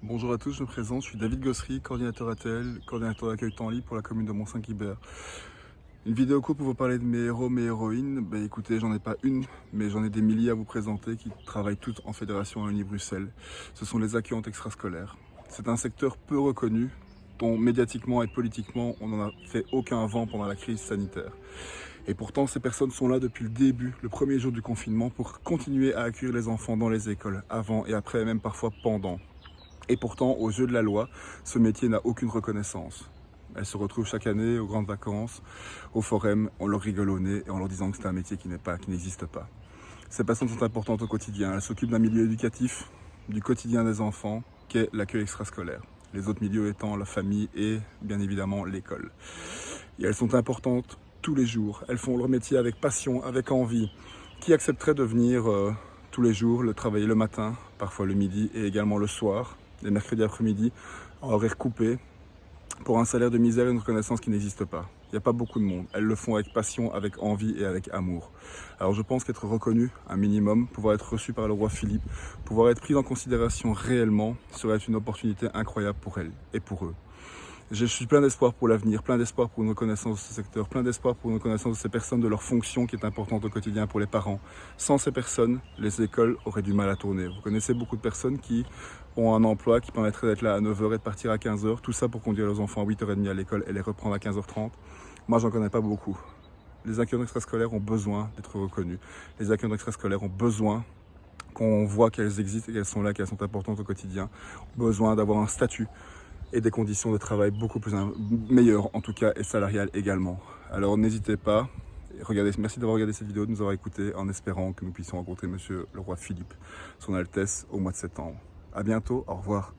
Bonjour à tous, je me présente, je suis David Gossery, coordinateur ATL, coordinateur d'accueil temps libre pour la commune de Mont-Saint-Guibert. Une vidéo courte pour vous parler de mes héros, mes héroïnes. Écoutez, j'en ai pas une, mais j'en ai des milliers à vous présenter qui travaillent toutes en fédération Wallonie-Bruxelles. Ce sont les accueillantes extrascolaires. C'est un secteur peu reconnu, dont médiatiquement et politiquement on n'en a fait aucun vent pendant la crise sanitaire. Et pourtant, ces personnes sont là depuis le début, le premier jour du confinement, pour continuer à accueillir les enfants dans les écoles, avant et après, même parfois pendant. Et pourtant, aux yeux de la loi, ce métier n'a aucune reconnaissance. Elles se retrouvent chaque année aux grandes vacances, au forum, on leur rigole au nez et en leur disant que c'est un métier qui n'existe pas. Ces personnes sont importantes au quotidien. Elles s'occupent d'un milieu éducatif, du quotidien des enfants, qu'est l'accueil extrascolaire. Les autres milieux étant la famille et, bien évidemment, l'école. Et elles sont importantes tous les jours. Elles font leur métier avec passion, avec envie. Qui accepterait de venir tous les jours, le travailler le matin, parfois le midi et également le soir, les mercredis après-midi, en horaire coupé, pour un salaire de misère et une reconnaissance qui n'existe pas. Il n'y a pas beaucoup de monde. Elles le font avec passion, avec envie et avec amour. Alors je pense qu'être reconnu, un minimum, pouvoir être reçu par le roi Philippe, pouvoir être pris en considération réellement, serait une opportunité incroyable pour elles et pour eux. Je suis plein d'espoir pour l'avenir, plein d'espoir pour une reconnaissance de ce secteur, plein d'espoir pour une reconnaissance de ces personnes, de leur fonction qui est importante au quotidien pour les parents. Sans ces personnes, les écoles auraient du mal à tourner. Vous connaissez beaucoup de personnes qui ont un emploi qui permettrait d'être là à 9 h et de partir à 15 h, tout ça pour conduire leurs enfants à 8 h 30 à l'école et les reprendre à 15 h 30. Moi, j'en connais pas beaucoup. Les accueillants extrascolaires ont besoin d'être reconnus. Les accueillants extrascolaires ont besoin qu'on voit qu'elles existent et qu'elles sont là, qu'elles sont importantes au quotidien. Ont besoin d'avoir un statut et des conditions de travail beaucoup plus meilleures en tout cas et salariales également. Alors n'hésitez pas, regardez, merci d'avoir regardé cette vidéo, de nous avoir écoutés en espérant que nous puissions rencontrer Monsieur le roi Philippe, son Altesse, au mois de septembre. À bientôt, au revoir.